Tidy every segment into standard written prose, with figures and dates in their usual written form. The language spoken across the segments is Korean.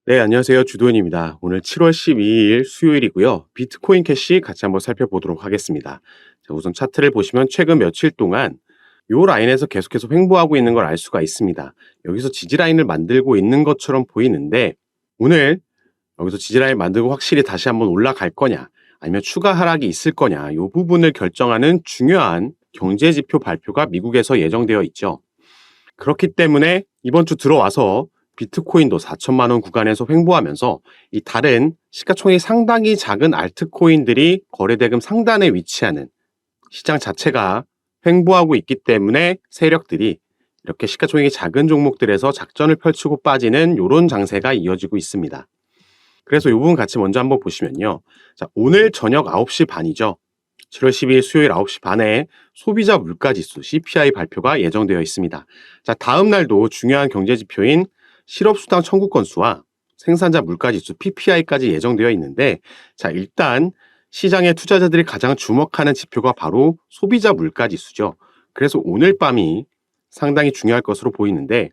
네, 안녕하세요. 주도현입니다. 오늘 7월 12일 수요일이고요. 비트코인 캐시 같이 한번 살펴보도록 하겠습니다. 자, 우선 차트를 보시면 최근 며칠 동안 요 라인에서 계속해서 횡보하고 있는 걸 알 수가 있습니다. 여기서 지지 라인을 만들고 있는 것처럼 보이는데 오늘 여기서 지지 라인 만들고 확실히 다시 한번 올라갈 거냐 아니면 추가 하락이 있을 거냐 이 부분을 결정하는 중요한 경제 지표 발표가 미국에서 예정되어 있죠. 그렇기 때문에 이번 주 들어와서 비트코인도 4천만 원 구간에서 횡보하면서 이 다른 시가총액이 상당히 작은 알트코인들이 거래대금 상단에 위치하는 시장 자체가 횡보하고 있기 때문에 세력들이 이렇게 시가총액이 작은 종목들에서 작전을 펼치고 빠지는 이런 장세가 이어지고 있습니다. 그래서 이 부분 같이 먼저 한번 보시면요. 자, 오늘 저녁 9시 반이죠. 7월 12일 수요일 9시 반에 소비자 물가지수 CPI 발표가 예정되어 있습니다. 자, 다음 날도 중요한 경제지표인 실업수당 청구 건수와 생산자 물가지수 PPI까지 예정되어 있는데, 자, 일단 시장의 투자자들이 가장 주목하는 지표가 바로 소비자 물가지수죠. 그래서 오늘 밤이 상당히 중요할 것으로 보이는데,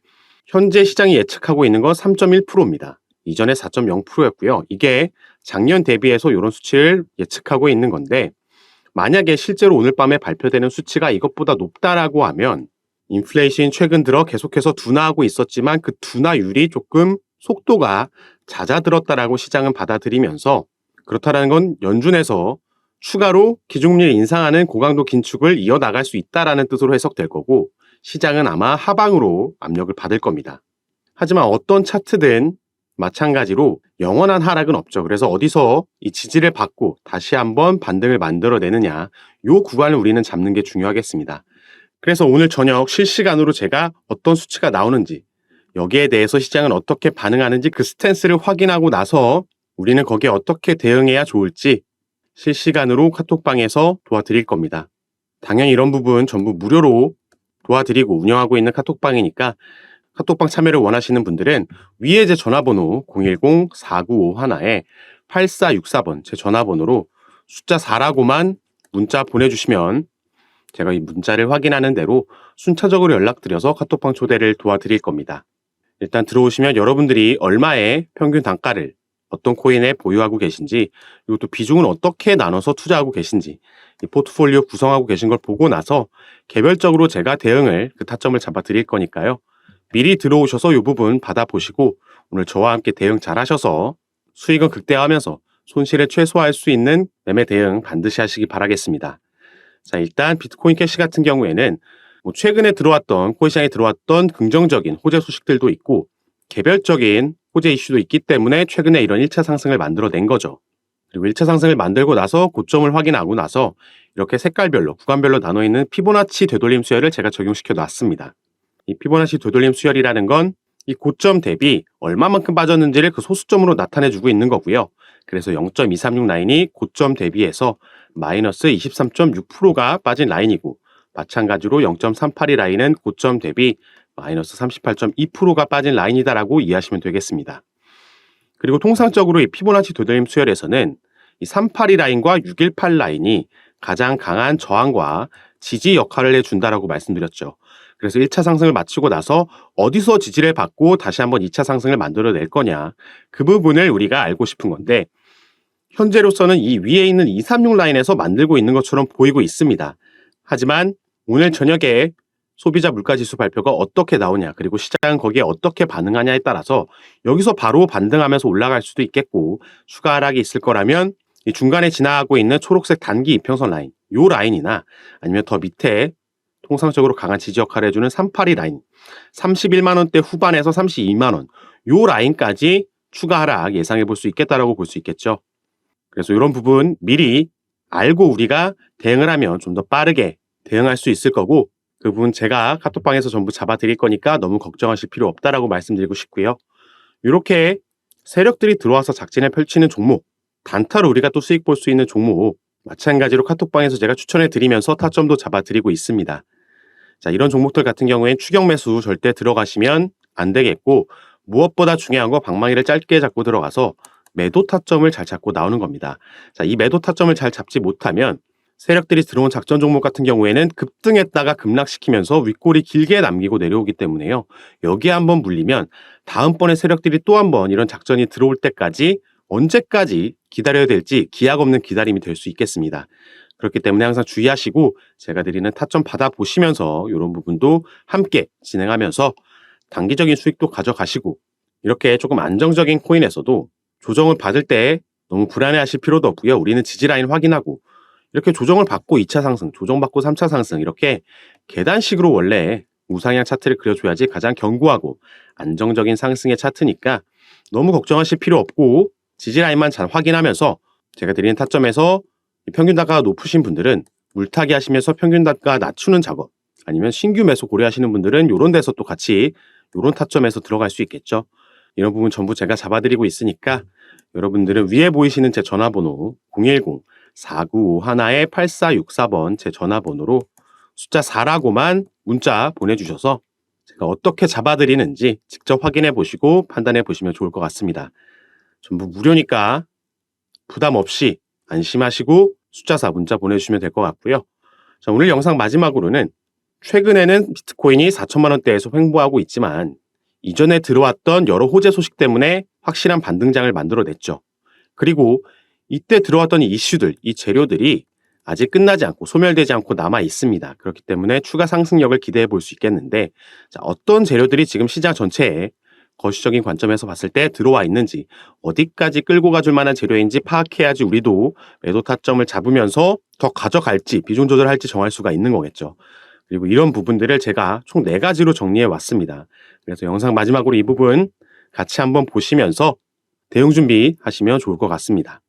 현재 시장이 예측하고 있는 건 3.1%입니다. 이전에 4.0%였고요. 이게 작년 대비해서 이런 수치를 예측하고 있는 건데, 만약에 실제로 오늘 밤에 발표되는 수치가 이것보다 높다라고 하면 인플레이션이 최근 들어 계속해서 둔화하고 있었지만 그 둔화율이 조금 속도가 잦아들었다라고 시장은 받아들이면서, 그렇다라는 건 연준에서 추가로 기준금리를 인상하는 고강도 긴축을 이어나갈 수 있다라는 뜻으로 해석될 거고, 시장은 아마 하방으로 압력을 받을 겁니다. 하지만 어떤 차트든 마찬가지로 영원한 하락은 없죠. 그래서 어디서 이 지지를 받고 다시 한번 반등을 만들어내느냐, 요 구간을 우리는 잡는 게 중요하겠습니다. 그래서 오늘 저녁 실시간으로 제가 어떤 수치가 나오는지, 여기에 대해서 시장은 어떻게 반응하는지 그 스탠스를 확인하고 나서 우리는 거기에 어떻게 대응해야 좋을지 실시간으로 카톡방에서 도와드릴 겁니다. 당연히 이런 부분 전부 무료로 도와드리고 운영하고 있는 카톡방이니까 카톡방 참여를 원하시는 분들은 위에 제 전화번호 010-4951-8464번 제 전화번호로 숫자 4라고만 문자 보내주시면 제가 이 문자를 확인하는 대로 순차적으로 연락드려서 카톡방 초대를 도와드릴 겁니다. 일단 들어오시면 여러분들이 얼마의 평균 단가를 어떤 코인에 보유하고 계신지, 이것도 비중은 어떻게 나눠서 투자하고 계신지, 이 포트폴리오 구성하고 계신 걸 보고 나서 개별적으로 제가 대응을 그 타점을 잡아 드릴 거니까요. 미리 들어오셔서 이 부분 받아보시고 오늘 저와 함께 대응 잘 하셔서 수익은 극대화하면서 손실을 최소화할 수 있는 매매 대응 반드시 하시기 바라겠습니다. 자, 일단 비트코인 캐시 같은 경우에는 최근에 들어왔던 코인 시장에 들어왔던 긍정적인 호재 소식들도 있고 개별적인 호재 이슈도 있기 때문에 최근에 이런 1차 상승을 만들어낸 거죠. 그리고 1차 상승을 만들고 나서 고점을 확인하고 나서 이렇게 색깔별로 구간별로 나눠있는 피보나치 되돌림 수열을 제가 적용시켜 놨습니다. 이 피보나치 되돌림 수열이라는 건 이 고점 대비 얼마만큼 빠졌는지를 그 소수점으로 나타내주고 있는 거고요. 그래서 0.236 라인이 고점 대비해서 마이너스 23.6%가 빠진 라인이고, 마찬가지로 0.382 라인은 고점 대비 마이너스 38.2%가 빠진 라인이다라고 이해하시면 되겠습니다. 그리고 통상적으로 이 피보나치 되돌림 수열에서는 이 382 라인과 618 라인이 가장 강한 저항과 지지 역할을 해준다라고 말씀드렸죠. 그래서 1차 상승을 마치고 나서 어디서 지지를 받고 다시 한번 2차 상승을 만들어낼 거냐, 그 부분을 우리가 알고 싶은 건데, 현재로서는 이 위에 있는 236 라인에서 만들고 있는 것처럼 보이고 있습니다. 하지만 오늘 저녁에 소비자 물가지수 발표가 어떻게 나오냐, 그리고 시장은 거기에 어떻게 반응하냐에 따라서 여기서 바로 반등하면서 올라갈 수도 있겠고, 추가 하락이 있을 거라면 이 중간에 지나가고 있는 초록색 단기 이평선 라인, 요 라인이나 아니면 더 밑에 통상적으로 강한 지지 역할을 해주는 382 라인, 31만 원대 후반에서 32만 원, 요 라인까지 추가 하락 예상해 볼 수 있겠다라고 볼 수 있겠죠. 그래서 이런 부분 미리 알고 우리가 대응을 하면 좀 더 빠르게 대응할 수 있을 거고, 그 부분 제가 카톡방에서 전부 잡아 드릴 거니까 너무 걱정하실 필요 없다라고 말씀드리고 싶고요. 이렇게 세력들이 들어와서 작진을 펼치는 종목, 단타로 우리가 또 수익 볼 수 있는 종목, 마찬가지로 카톡방에서 제가 추천해 드리면서 타점도 잡아 드리고 있습니다. 자, 이런 종목들 같은 경우엔 추격 매수 절대 들어가시면 안 되겠고, 무엇보다 중요한 거 방망이를 짧게 잡고 들어가서 매도 타점을 잘 잡고 나오는 겁니다. 자, 이 매도 타점을 잘 잡지 못하면 세력들이 들어온 작전 종목 같은 경우에는 급등했다가 급락시키면서 윗골이 길게 남기고 내려오기 때문에요. 여기에 한번 물리면 다음번에 세력들이 또 한번 이런 작전이 들어올 때까지 언제까지 기다려야 될지 기약 없는 기다림이 될 수 있겠습니다. 그렇기 때문에 항상 주의하시고 제가 드리는 타점 받아보시면서 이런 부분도 함께 진행하면서 단기적인 수익도 가져가시고 이렇게 조금 안정적인 코인에서도 조정을 받을 때 너무 불안해하실 필요도 없고요. 우리는 지지라인 확인하고 이렇게 조정을 받고 2차 상승, 조정받고 3차 상승 이렇게 계단식으로 원래 우상향 차트를 그려줘야지 가장 견고하고 안정적인 상승의 차트니까 너무 걱정하실 필요 없고 지지라인만 잘 확인하면서 제가 드리는 타점에서 평균 단가가 높으신 분들은 물타기 하시면서 평균 단가 낮추는 작업 아니면 신규 매수 고려하시는 분들은 이런 데서 또 같이 이런 타점에서 들어갈 수 있겠죠. 이런 부분 전부 제가 잡아드리고 있으니까 여러분들은 위에 보이시는 제 전화번호 010-4951-8464번 제 전화번호로 숫자 4라고만 문자 보내주셔서 제가 어떻게 잡아드리는지 직접 확인해 보시고 판단해 보시면 좋을 것 같습니다. 전부 무료니까 부담 없이 안심하시고 숫자 4 문자 보내주시면 될 것 같고요. 자, 오늘 영상 마지막으로는 최근에는 비트코인이 4천만 원대에서 횡보하고 있지만 이전에 들어왔던 여러 호재 소식 때문에 확실한 반등장을 만들어냈죠. 그리고 이때 들어왔던 이 이슈들, 이 재료들이 아직 끝나지 않고 소멸되지 않고 남아 있습니다. 그렇기 때문에 추가 상승력을 기대해 볼 수 있겠는데 자, 어떤 재료들이 지금 시장 전체에 거시적인 관점에서 봤을 때 들어와 있는지 어디까지 끌고 가줄 만한 재료인지 파악해야지 우리도 매도 타점을 잡으면서 더 가져갈지 비중 조절할지 정할 수가 있는 거겠죠. 그리고 이런 부분들을 제가 총 4가지로 정리해 왔습니다. 그래서 영상 마지막으로 이 부분 같이 한번 보시면서 대응 준비하시면 좋을 것 같습니다.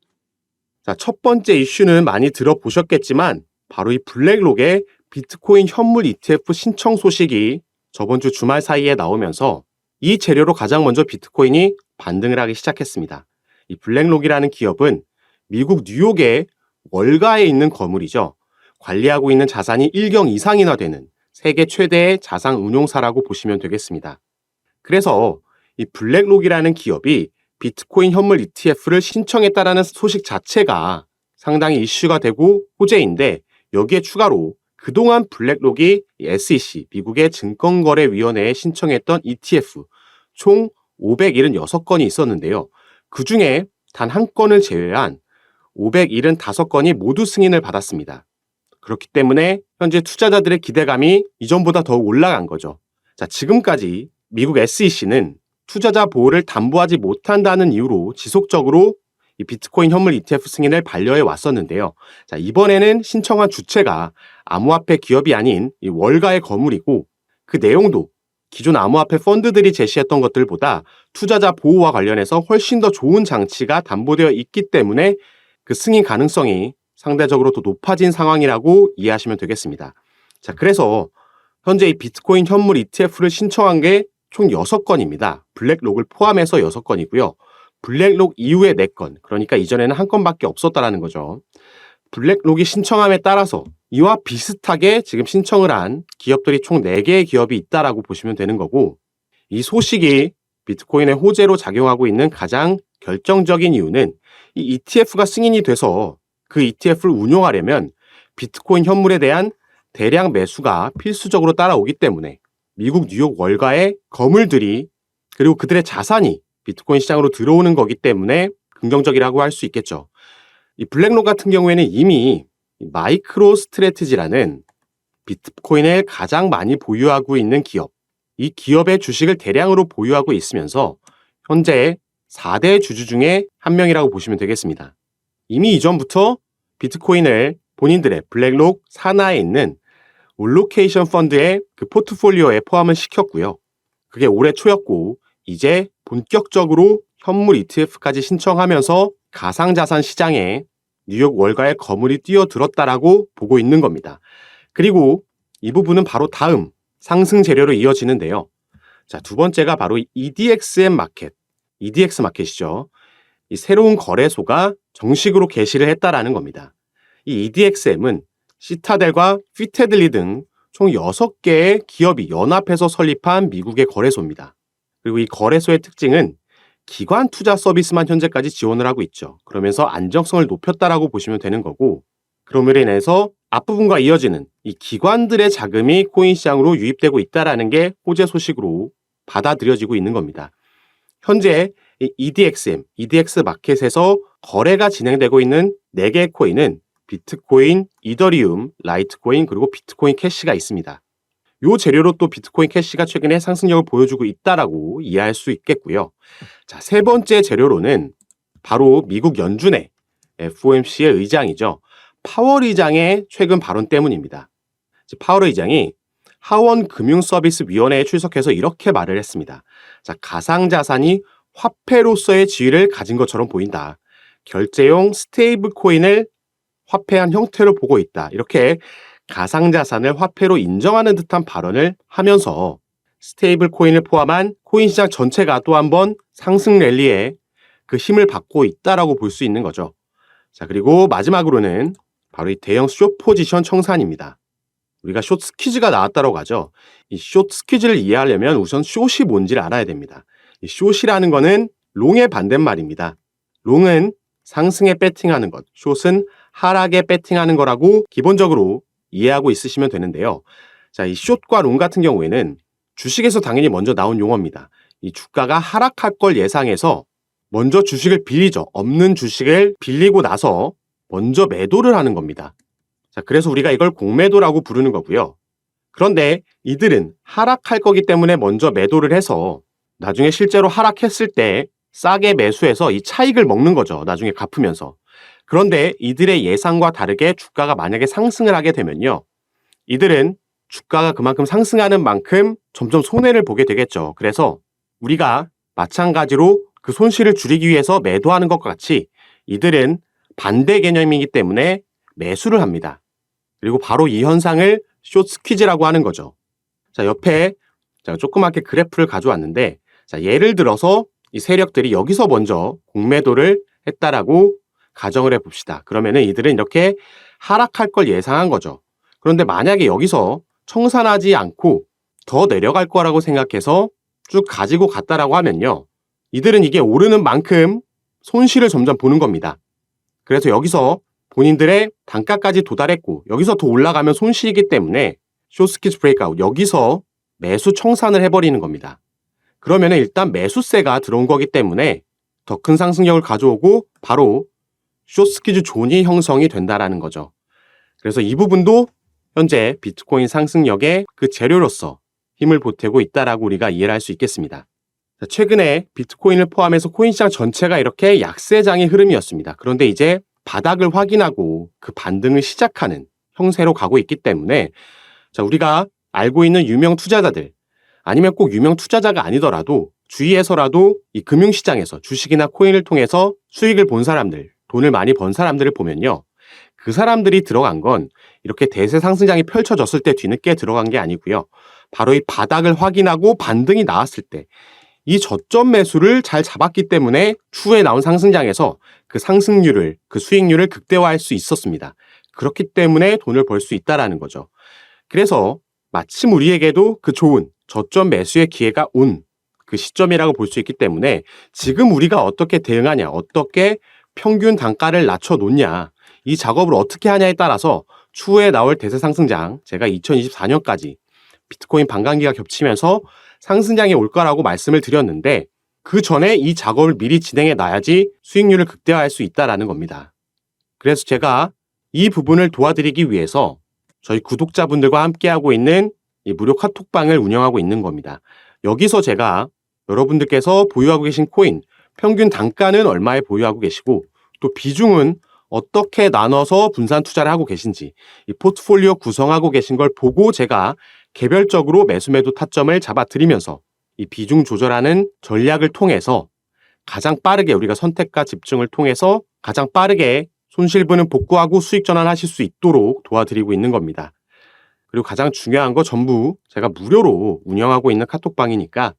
자, 첫 번째 이슈는 많이 들어보셨겠지만 바로 이 블랙록의 비트코인 현물 ETF 신청 소식이 저번 주 주말 사이에 나오면서 이 재료로 가장 먼저 비트코인이 반등을 하기 시작했습니다. 이 블랙록이라는 기업은 미국 뉴욕의 월가에 있는 거물이죠. 관리하고 있는 자산이 1경 이상이나 되는 세계 최대의 자산 운용사라고 보시면 되겠습니다. 그래서 이 블랙록이라는 기업이 비트코인 현물 ETF를 신청했다라는 소식 자체가 상당히 이슈가 되고 호재인데 여기에 추가로 그동안 블랙록이 SEC, 미국의 증권거래위원회에 신청했던 ETF 총 576건이 있었는데요. 그 중에 단 한 건을 제외한 575건이 모두 승인을 받았습니다. 그렇기 때문에 현재 투자자들의 기대감이 이전보다 더욱 올라간 거죠. 자, 지금까지 미국 SEC는 투자자 보호를 담보하지 못한다는 이유로 지속적으로 이 비트코인 현물 ETF 승인을 반려해 왔었는데요. 자, 이번에는 신청한 주체가 암호화폐 기업이 아닌 이 월가의 거물이고 그 내용도 기존 암호화폐 펀드들이 제시했던 것들보다 투자자 보호와 관련해서 훨씬 더 좋은 장치가 담보되어 있기 때문에 그 승인 가능성이 상대적으로 더 높아진 상황이라고 이해하시면 되겠습니다. 자, 그래서 현재 이 비트코인 현물 ETF를 신청한 게 총 6건입니다. 블랙록을 포함해서 6건이고요. 블랙록 이후에 4건, 그러니까 이전에는 한 건밖에 없었다라는 거죠. 블랙록이 신청함에 따라서 이와 비슷하게 지금 신청을 한 기업들이 총 4개의 기업이 있다라고 보시면 되는 거고 이 소식이 비트코인의 호재로 작용하고 있는 가장 결정적인 이유는 이 ETF가 승인이 돼서 그 ETF를 운용하려면 비트코인 현물에 대한 대량 매수가 필수적으로 따라오기 때문에 미국 뉴욕 월가의 거물들이 그리고 그들의 자산이 비트코인 시장으로 들어오는 거기 때문에 긍정적이라고 할 수 있겠죠. 이 블랙록 같은 경우에는 이미 마이크로 스트래티지라는 비트코인을 가장 많이 보유하고 있는 기업, 이 기업의 주식을 대량으로 보유하고 있으면서 현재 4대 주주 중에 한 명이라고 보시면 되겠습니다. 이미 이전부터 비트코인을 본인들의 블랙록 산하에 있는 올로케이션 펀드의 그 포트폴리오에 포함을 시켰고요. 그게 올해 초였고 이제 본격적으로 현물 ETF까지 신청하면서 가상자산 시장에 뉴욕 월가의 거물이 뛰어들었다라고 보고 있는 겁니다. 그리고 이 부분은 바로 다음 상승 재료로 이어지는데요. 자, 두 번째가 바로 EDXM 마켓, EDX 마켓이죠. 이 새로운 거래소가 정식으로 개시를 했다라는 겁니다. 이 EDXM은 시타델과 피테들리 등 총 6개의 기업이 연합해서 설립한 미국의 거래소입니다. 그리고 이 거래소의 특징은 기관 투자 서비스만 현재까지 지원을 하고 있죠. 그러면서 안정성을 높였다라고 보시면 되는 거고 그럼으로 인해서 앞부분과 이어지는 이 기관들의 자금이 코인 시장으로 유입되고 있다는 게 호재 소식으로 받아들여지고 있는 겁니다. 현재 EDXM, EDX 마켓에서 거래가 진행되고 있는 4개의 코인은 비트코인, 이더리움, 라이트코인, 그리고 비트코인 캐시가 있습니다. 이 재료로 또 비트코인 캐시가 최근에 상승력을 보여주고 있다라고 이해할 수 있겠고요. 자, 세 번째 재료로는 바로 미국 연준의 FOMC의 의장이죠. 파월 의장의 최근 발언 때문입니다. 파월 의장이 하원금융서비스위원회에 출석해서 이렇게 말을 했습니다. 자, 가상자산이 화폐로서의 지위를 가진 것처럼 보인다. 결제용 스테이블 코인을 화폐한 형태로 보고 있다. 이렇게 가상자산을 화폐로 인정하는 듯한 발언을 하면서 스테이블 코인을 포함한 코인 시장 전체가 또 한 번 상승 랠리에 그 힘을 받고 있다라고 볼 수 있는 거죠. 자, 그리고 마지막으로는 바로 이 대형 숏 포지션 청산입니다. 우리가 숏 스퀴즈가 나왔다고 하죠. 이 숏 스퀴즈를 이해하려면 우선 숏이 뭔지를 알아야 됩니다. 이 숏이라는 거는 롱의 반대말입니다. 롱은 상승에 배팅하는 것, 숏은 하락에 배팅하는 거라고 기본적으로 이해하고 있으시면 되는데요. 자, 이 숏과 롱 같은 경우에는 주식에서 당연히 먼저 나온 용어입니다. 이 주가가 하락할 걸 예상해서 먼저 주식을 빌리죠. 없는 주식을 빌리고 나서 먼저 매도를 하는 겁니다. 자, 그래서 우리가 이걸 공매도라고 부르는 거고요. 그런데 이들은 하락할 거기 때문에 먼저 매도를 해서 나중에 실제로 하락했을 때 싸게 매수해서 이 차익을 먹는 거죠. 나중에 갚으면서. 그런데 이들의 예상과 다르게 주가가 만약에 상승을 하게 되면요. 이들은 주가가 그만큼 상승하는 만큼 점점 손해를 보게 되겠죠. 그래서 우리가 마찬가지로 그 손실을 줄이기 위해서 매도하는 것과 같이 이들은 반대 개념이기 때문에 매수를 합니다. 그리고 바로 이 현상을 숏 스퀴즈라고 하는 거죠. 자, 옆에 제가 조그맣게 그래프를 가져왔는데, 자, 예를 들어서 이 세력들이 여기서 먼저 공매도를 했다라고 가정을 해봅시다. 그러면은 이들은 이렇게 하락할 걸 예상한 거죠. 그런데 만약에 여기서 청산하지 않고 더 내려갈 거라고 생각해서 쭉 가지고 갔다라고 하면요. 이들은 이게 오르는 만큼 손실을 점점 보는 겁니다. 그래서 여기서 본인들의 단가까지 도달했고 여기서 더 올라가면 손실이기 때문에 숏스퀴즈 브레이크아웃, 여기서 매수 청산을 해버리는 겁니다. 그러면 일단 매수세가 들어온 거기 때문에 더 큰 상승력을 가져오고 바로 숏스퀴즈 존이 형성이 된다라는 거죠. 그래서 이 부분도 현재 비트코인 상승력의 그 재료로서 힘을 보태고 있다라고 우리가 이해를 할 수 있겠습니다. 최근에 비트코인을 포함해서 코인 시장 전체가 이렇게 약세장의 흐름이었습니다. 그런데 이제 바닥을 확인하고 그 반등을 시작하는 형세로 가고 있기 때문에 자, 우리가 알고 있는 유명 투자자들 아니면 꼭 유명 투자자가 아니더라도 주위에서라도 이 금융시장에서 주식이나 코인을 통해서 수익을 본 사람들, 돈을 많이 번 사람들을 보면요. 그 사람들이 들어간 건 이렇게 대세 상승장이 펼쳐졌을 때 뒤늦게 들어간 게 아니고요. 바로 이 바닥을 확인하고 반등이 나왔을 때 이 저점 매수를 잘 잡았기 때문에 추후에 나온 상승장에서 그 상승률을, 그 수익률을 극대화할 수 있었습니다. 그렇기 때문에 돈을 벌 수 있다라는 거죠. 그래서 마침 우리에게도 그 좋은 저점 매수의 기회가 온 그 시점이라고 볼 수 있기 때문에 지금 우리가 어떻게 대응하냐, 어떻게 평균 단가를 낮춰놓냐, 이 작업을 어떻게 하냐에 따라서 추후에 나올 대세 상승장, 제가 2024년까지 비트코인 반감기가 겹치면서 상승장이 올 거라고 말씀을 드렸는데 그 전에 이 작업을 미리 진행해 놔야지 수익률을 극대화할 수 있다는 겁니다. 그래서 제가 이 부분을 도와드리기 위해서 저희 구독자분들과 함께하고 있는 이 무료 카톡방을 운영하고 있는 겁니다. 여기서 제가 여러분들께서 보유하고 계신 코인 평균 단가는 얼마에 보유하고 계시고 또 비중은 어떻게 나눠서 분산 투자를 하고 계신지 이 포트폴리오 구성하고 계신 걸 보고 제가 개별적으로 매수매도 타점을 잡아드리면서 이 비중 조절하는 전략을 통해서 가장 빠르게 우리가 선택과 집중을 통해서 가장 빠르게 손실분은 복구하고 수익 전환하실 수 있도록 도와드리고 있는 겁니다. 그리고 가장 중요한 거 전부 제가 무료로 운영하고 있는 카톡방이니까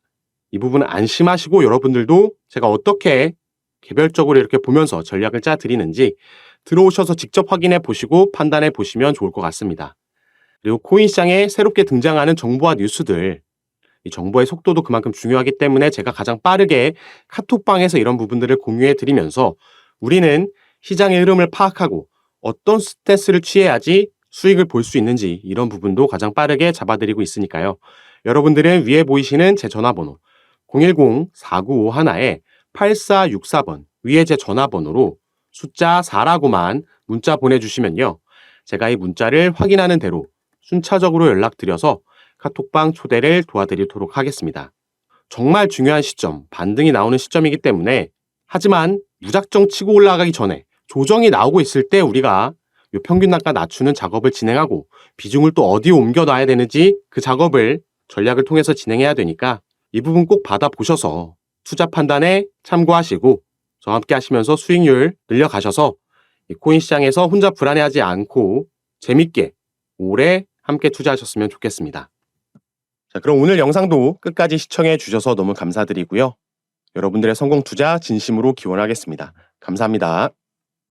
이 부분은 안심하시고 여러분들도 제가 어떻게 개별적으로 이렇게 보면서 전략을 짜드리는지 들어오셔서 직접 확인해 보시고 판단해 보시면 좋을 것 같습니다. 그리고 코인 시장에 새롭게 등장하는 정보와 뉴스들, 이 정보의 속도도 그만큼 중요하기 때문에 제가 가장 빠르게 카톡방에서 이런 부분들을 공유해 드리면서 우리는 시장의 흐름을 파악하고 어떤 스탠스를 취해야지 수익을 볼 수 있는지 이런 부분도 가장 빠르게 잡아드리고 있으니까요. 여러분들은 위에 보이시는 제 전화번호 010-4951-8464번 위에 제 전화번호로 숫자 4라고만 문자 보내주시면요. 제가 이 문자를 확인하는 대로 순차적으로 연락드려서 카톡방 초대를 도와드리도록 하겠습니다. 정말 중요한 시점, 반등이 나오는 시점이기 때문에 하지만 무작정 치고 올라가기 전에 조정이 나오고 있을 때 우리가 요 평균 단가 낮추는 작업을 진행하고 비중을 또 어디에 옮겨놔야 되는지 그 작업을 전략을 통해서 진행해야 되니까 이 부분 꼭 받아보셔서 투자 판단에 참고하시고 저와 함께 하시면서 수익률 늘려가셔서 이 코인 시장에서 혼자 불안해하지 않고 재밌게 오래 함께 투자하셨으면 좋겠습니다. 자, 그럼 오늘 영상도 끝까지 시청해 주셔서 너무 감사드리고요. 여러분들의 성공 투자 진심으로 기원하겠습니다. 감사합니다.